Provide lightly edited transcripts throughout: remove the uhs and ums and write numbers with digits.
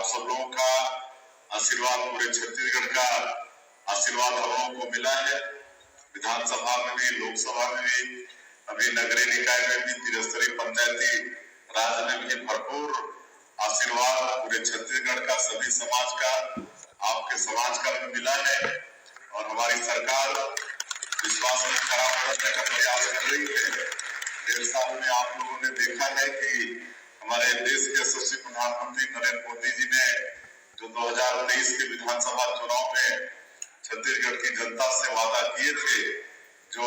आप सब लोगों का आशीर्वाद, पूरे छत्तीसगढ़ का आशीर्वाद हम लोगों को मिला है। विधानसभा में भी, लोकसभा में भी, अभी नगरीय निकाय में भी, त्रिस्तरीय पंचायती राज में भी भरपूर आशीर्वाद पूरे छत्तीसगढ़ का, सभी समाज का, आपके समाज का भी मिला है। और हमारी सरकार विश्वास में खड़ा करने का प्रयास कर रही है। 1.5 साल में आप लोगों ने देखा है कि हमारे देश के यशस्वी प्रधानमंत्री नरेंद्र मोदी जी ने जो 2023 के विधानसभा चुनाव में छत्तीसगढ़ की जनता से वादा किए थे, जो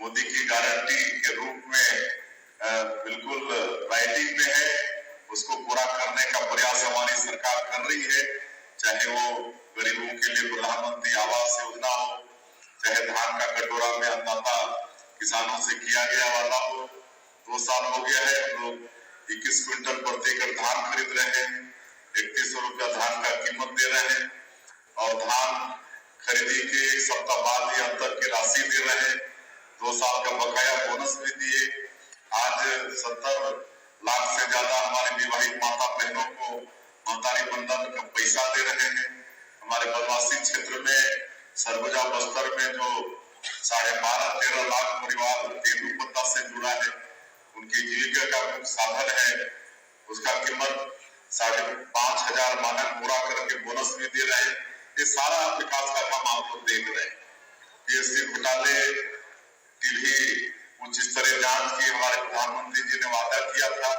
मोदी की गारंटी के रूप में बिल्कुल राइटिंग में है, उसको पूरा करने का प्रयास हमारी सरकार कर रही है। चाहे वो गरीबों के लिए प्रधानमंत्री आवास योजना हो, चाहे धान का कटोरा में अन्नदाता किसानों से किया गया वादा हो। 2 साल हो गया है, हम लोग 21 क्विंटल प्रति एकड़ धान खरीद रहे हैं, 3100 रुपया धान का कीमत दे रहे हैं और धान खरीदी के 1 सप्ताह बाद ही अंतर की राशि दे रहे हैं। 2 साल का बकाया बोनस भी दिए। आज 70 लाख से ज्यादा हमारे विवाहित माता बहनों को महतारी बंधन का पैसा दे रहे हैं। हमारे बनवासी क्षेत्र में सरगुजा बस्तर में जो 12.5-13 लाख परिवार तेंदुपत्ता से जुड़ा है, उनकी जीविका का मुख्य साधन है, उसका कीमत 5,500 मानक पूरा करके बोनस भी दे रहे हैं। ये सारा विकास का काम आप लोग देख रहे हैं। पीएससी घोटाले की भी उच्च स्तरीय जांच की हमारे प्रधानमंत्री जी ने वादा किया था,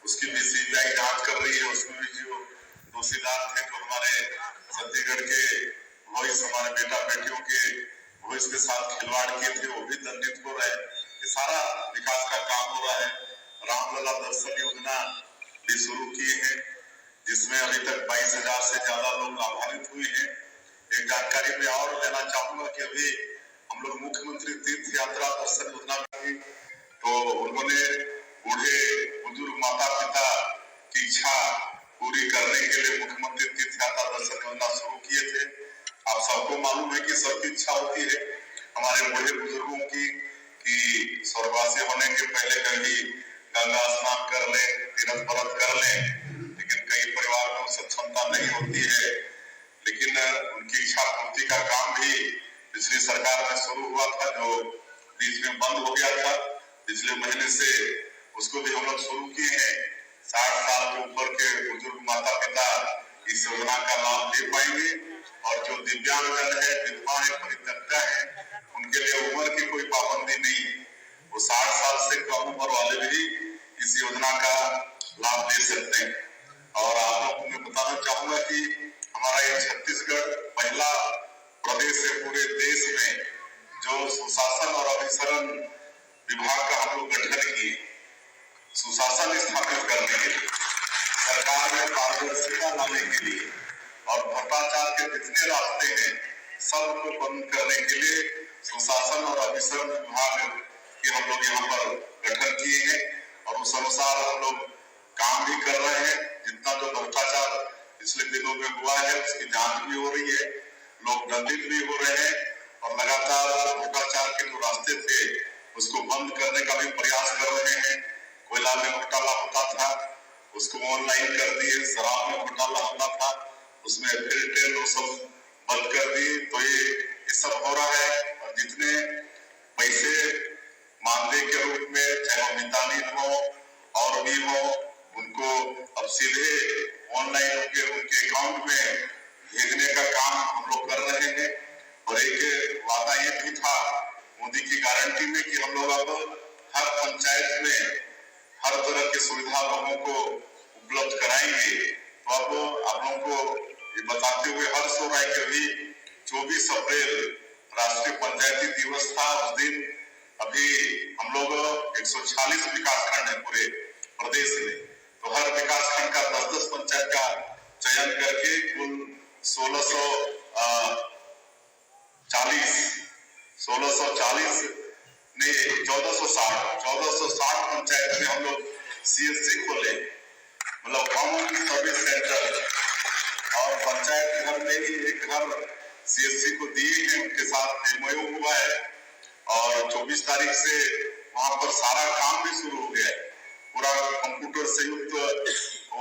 उसकी भी सीबीआई जांच कर रही है। उसमें भी जो दोषीदार थे, जो हमारे छत्तीसगढ़ के वॉइस, हमारे बेटा बेटियों के वॉइस के साथ खिलवाड़ किए थे, वो भी दंडित हो रहे हैं। ये सारा विकास का काम हो रहा है। रामलला दर्शन योजना भी शुरू किए हैं, जिसमें अभी तक 22,000 से ज्यादा लोग लाभान्वित हुए हैं। एक जानकारी मैं और देना चाहूंगा कि अभी हम लोग मुख्यमंत्री तीर्थ यात्रा दर्शन योजना में, तो उन्होंने बूढ़े बुजुर्ग माता पिता की इच्छा पूरी करने के लिए मुख्यमंत्री तीर्थ यात्रा दर्शन योजना शुरू किए थे। आप सबको मालूम है कि सबकी इच्छा होती है हमारे बूढ़े बुजुर्गों की कि स्वर्गवासी होने के पहले कभी गंगा स्नान कर ले, तीर्थ व्रत कर ले, लेकिन कई परिवार में उसे क्षमता नहीं होती है। लेकिन उनकी इच्छा पूर्ति का काम भी पिछली सरकार में शुरू हुआ था, जो बीच में बंद हो गया था। पिछले महीने से उसको भी हम लोग शुरू किए हैं। 60 साल के ऊपर के बुजुर्ग माता पिता इस योजना का लाभ ले पाएंगे और जो दिव्यांगजन है, विधवा है, परित्यक्ता है, उनके लिए उम्र की कोई पाबंदी नहीं है। वो 60 साल से कम उम्र वाले भी इस योजना का लाभ ले सकते हैं। और आप लोगों को मैं बताना चाहूंगा कि हमारा ये छत्तीसगढ़ पहला प्रदेश है पूरे देश में जो सुशासन और अभिसरण विभाग का हम लोग गठन किए, सुशासन स्थापित करने के लिए, सरकार में पारदर्शिता लाने के लिए और भ्रष्टाचार के जितने रास्ते हैं सबको बंद करने के लिए सुशासन और अभिसरण विभाग के हम लोग यहाँ पर गठन किए हैं और उस अनुसार हम लोग काम भी कर रहे हैं। जितना जो भ्रष्टाचार पिछले दिनों में हुआ है उसकी जांच भी हो रही है, लोग दंडित भी हो रहे हैं और लगातार भ्रष्टाचार के जो रास्ते थे उसको बंद करने का भी प्रयास कर रहे हैं। कोयला में घोटाला होता था, उसको ऑनलाइन कर दिए। शराब में घोटाला होता था, उसमें फिल्टर सब बंद कर दिए। तो ये सब हो रहा है और जितने पैसे मानदेय के रूप में चाहे मितानी हो और भी हो, उनको अब सीधे ऑनलाइन उनके अकाउंट में भेजने का काम हम लोग कर रहे हैं। और एक वादा ये भी था मोदी की गारंटी में कि हम लोग अब हर पंचायत में हर तरह की सुविधा लोगों को उपलब्ध कराएंगे। तो अब आप लोगों को ये बताते हुए हर्ष हो रहा है कि अभी 24 अप्रैल राष्ट्रीय पंचायती दिवस था। उस दिन अभी हम लोग 146 विकास खंड है पूरे प्रदेश में, तो हर विकास खंड का 10-10 पंचायत का चयन करके कुल 1460 पंचायत में हम लोग CSC खोले, मतलब कॉमन सर्विस सेंटर, और पंचायत घर में ही एक घर CSC को दिए हैं, उनके साथ MOU हुआ है और 24 तारीख से वहां पर सारा काम भी शुरू हो गया है। पूरा कंप्यूटर से युक्त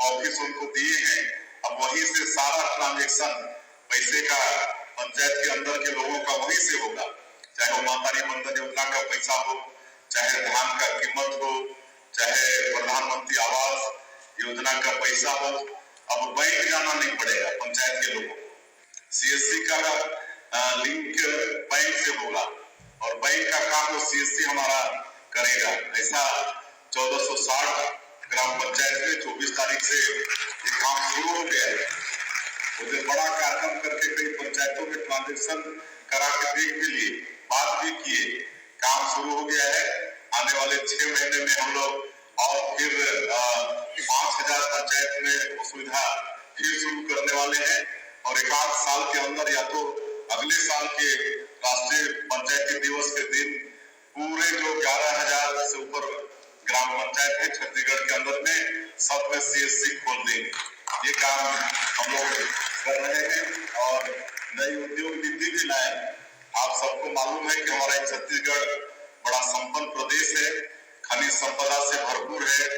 ऑफिस उनको दिए हैं अब वहीं से सारा ट्रांजेक्शन पैसे का पंचायत के अंदर के लोगों का वहीं से होगा, चाहे वो मातारी बंधन योजना का पैसा हो, चाहे धान का कीमत हो, चाहे प्रधानमंत्री आवास योजना का पैसा हो। अब बैंक जाना नहीं पड़ेगा पंचायत के लोगों को। सीएससी का लिंक बैंक से होगा और बैंक का काम वो सीएससी हमारा करेगा। ऐसा 1460 ग्राम पंचायत में 24 तारीख से ये काम शुरू हो गया है। उसे बड़ा कार्यक्रम करके कई पंचायतों में ट्रांजेक्शन करा के देख भी लिए, बात भी किए, काम शुरू हो गया है। आने वाले 6 महीने में हम लोग और फिर 5000 पंचायत में सुविधा फिर शुरू करने वाले हैं और 1 साल के अंदर या तो अगले साल के राष्ट्रीय पंचायती दिवस के दिन पूरे जो 11,000 से ऊपर ग्राम पंचायत है छत्तीसगढ़ के अंदर में सब में सीएससी खोल देंगे। ये काम हम लोग कर रहे हैं और नई उद्योग नीति भी लाए। आप सबको मालूम है कि हमारा छत्तीसगढ़ बड़ा संपन्न प्रदेश है, खनिज संपदा से भरपूर है,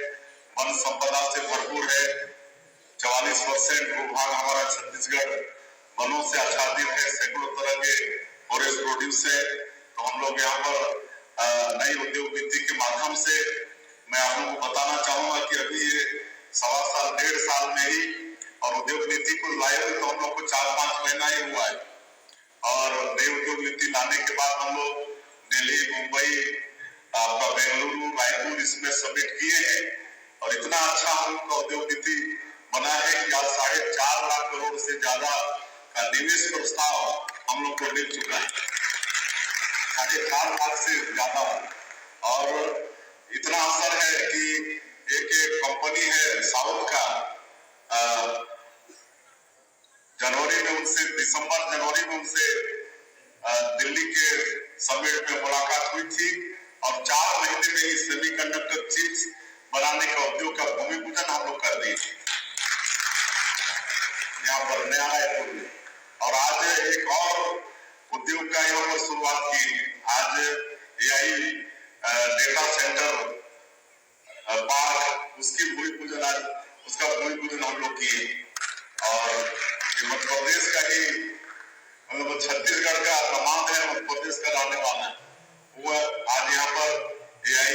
वन संपदा से भरपूर है। 44% भूभाग हमारा छत्तीसगढ़ वनों से आच्छादित है, सैकड़ों तरह के फॉरेस्ट प्रोड्यूस है। तो हम लोग यहाँ पर नई उद्योग नीति के माध्यम से मैं आप लोगों को बताना चाहूंगा कि अभी ये 1.25 साल 1.5 साल में ही और उद्योग नीति को लाए हुए तो हम लोग को 4-5 महीना ही हुआ है और नई उद्योग नीति लाने के बाद हम लोग दिल्ली, मुंबई, आपका बेंगलुरु, रायपुर इसमें सबमिट किए हैं और इतना अच्छा हम लोग का उद्योग नीति बना है कि आज 4.5 लाख करोड़ से ज्यादा का निवेश प्रस्ताव हम लोग को मिल चुका है। 4.5 लाख से ज्यादा और इतना असर है कि एक कंपनी है साउथ का, जनवरी में उनसे दिल्ली के समिट में मुलाकात हुई थी और 4 महीने में ही सेमीकंडक्टर चिप्स बनाने का उद्योग का भूमि पूजन हम लोग कर दिए यहाँ पर नया रायपुर में। और आज एक और उद्योग का यहाँ पर शुरुआत की। आज AI डेटा सेंटर पार्क उसकी भूमि पूजन, आज उसका भूमि पूजन हम लोग किए और मध्य प्रदेश का ही मतलब छत्तीसगढ़ का कमांड है, मध्य प्रदेश का रहने वाला है वो आज यहाँ पर AI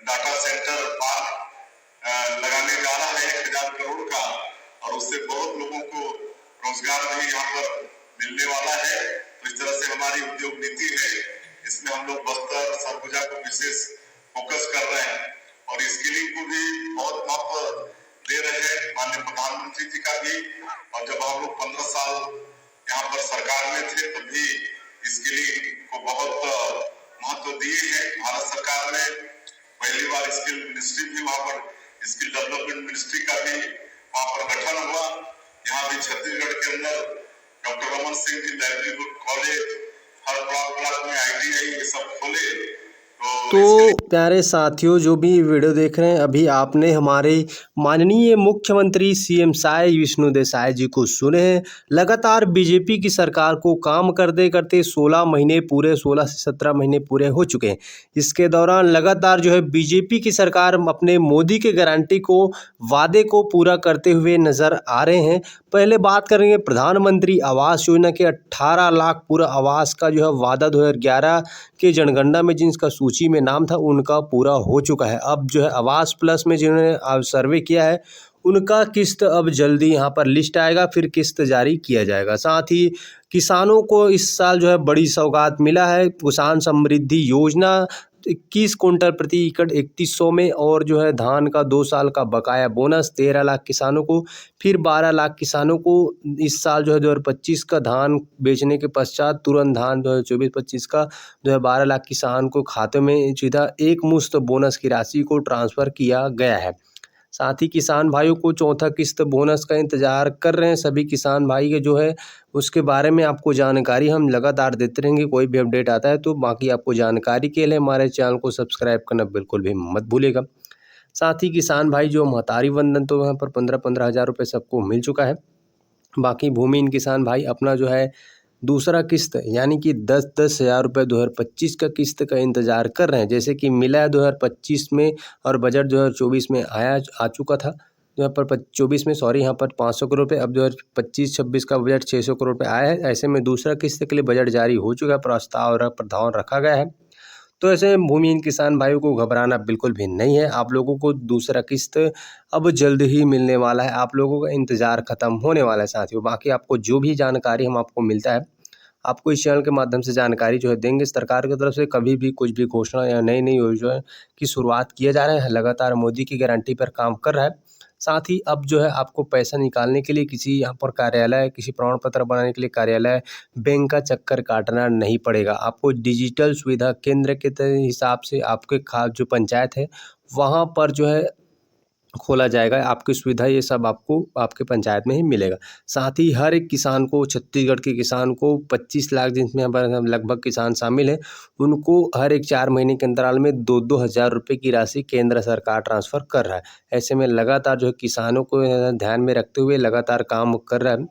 डाटा सेंटर पार्क लगाने जा रहा है 1000 करोड़ का और उससे बहुत लोगों को रोजगार भी यहाँ पर मिलने वाला है। तो इस तरह से हमारी उद्योग नीति है, इसमें हम लोग बस्तर, सरगुजा को विशेष फोकस कर रहे हैं और स्किलिंग को भी बहुत महत्व दे रहे हैं माननीय प्रधानमंत्री जी का भी। और जब हम लोग 15 साल यहाँ पर सरकार में थे तब भी स्किलिंग को बहुत महत्व दिए हैं। भारत सरकार ने पहली बार स्किल मिनिस्ट्री भी वहाँ पर स्किल डेवलपमेंट मिनिस्ट्री का भी वहाँ पर गठन हुआ। यहाँ भी छत्तीसगढ़ के अंदर doctor Raman Singh ji livelihood college, हर ब्लॉक में ITI ये सब खोले। तो प्यारे साथियों, जो भी वीडियो देख रहे हैं, अभी आपने हमारे माननीय मुख्यमंत्री CM साई विष्णुदेव साई जी को सुने हैं। लगातार बीजेपी की सरकार को काम करते करते 16 महीने पूरे, 16 से 17 महीने पूरे हो चुके हैं। इसके दौरान लगातार जो है बीजेपी की सरकार अपने मोदी के गारंटी को, वादे को पूरा करते हुए नज़र आ रहे हैं। पहले बात करेंगे प्रधानमंत्री आवास योजना के 18 लाख पूरा आवास का जो है वादा 2011 के जनगणना में जिनका सूची में नाम था उनका पूरा हो चुका है। अब जो है आवास प्लस में जिन्होंने सर्वे किया है उनका किस्त अब जल्दी यहाँ पर लिस्ट आएगा, फिर किस्त जारी किया जाएगा। साथ ही किसानों को इस साल जो है बड़ी सौगात मिला है। किसान समृद्धि योजना 21 कुंटल प्रति एकड़ 3100 में और जो है धान का 2 साल का बकाया बोनस 13 लाख किसानों को, फिर 12 लाख किसानों को इस साल जो है 2025 का धान बेचने के पश्चात तुरंत धान 2024-25 का जो है 12 लाख किसान को खाते में सीधा एक मुश्त बोनस की राशि को ट्रांसफ़र किया गया है। साथ ही किसान भाइयों को चौथा किस्त बोनस का इंतज़ार कर रहे हैं सभी किसान भाई के जो है, उसके बारे में आपको जानकारी हम लगातार देते रहेंगे। कोई भी अपडेट आता है तो बाकी आपको जानकारी के लिए हमारे चैनल को सब्सक्राइब करना बिल्कुल भी मत भूलिएगा। साथ ही किसान भाई जो महतारी वंदन तो वहाँ पर 15-15 हज़ार रुपये सबको मिल चुका है। बाकी भूमिहीन किसान भाई अपना जो है दूसरा किस्त यानी कि 10-10 हज़ार रुपये 2025 का किस्त का इंतज़ार कर रहे हैं। जैसे कि मिला है 2025 में और बजट 2024 में आ चुका था। यहाँ पर 24 में यहाँ पर 500 करोड़ रुपये, अब 2025-26 का बजट 600 करोड़ रुपये आया है। ऐसे में दूसरा किस्त के लिए बजट जारी हो चुका है, प्रस्ताव और प्रावधान रखा गया है। तो ऐसे में भूमिहीन किसान भाइयों को घबराना बिल्कुल भी नहीं है। आप लोगों को दूसरा किस्त अब जल्द ही मिलने वाला है, आप लोगों का इंतज़ार ख़त्म होने वाला है साथियों। बाकी आपको जो भी जानकारी हम आपको मिलता है, आपको इस चैनल के माध्यम से जानकारी जो है देंगे। सरकार की तरफ से कभी भी कुछ भी घोषणा या नई योजना की शुरुआत किए जा रहे हैं, लगातार मोदी की गारंटी पर काम कर रहा है। साथ ही अब जो है आपको पैसा निकालने के लिए किसी यहाँ पर कार्यालय, किसी प्रमाण पत्र बनाने के लिए कार्यालय, बैंक का चक्कर काटना नहीं पड़ेगा। आपको डिजिटल सुविधा केंद्र के हिसाब से आपके जो पंचायत है वहाँ पर जो है खोला जाएगा। आपकी सुविधा ये सब आपको आपके पंचायत में ही मिलेगा। साथ ही हर एक किसान को, छत्तीसगढ़ के किसान को 25 लाख जिसमें लगभग किसान शामिल हैं, उनको हर एक 4 महीने के अंतराल में 2-2 हज़ार रुपये की राशि केंद्र सरकार ट्रांसफ़र कर रहा है। ऐसे में लगातार जो है किसानों को ध्यान में रखते हुए लगातार काम कर रहा है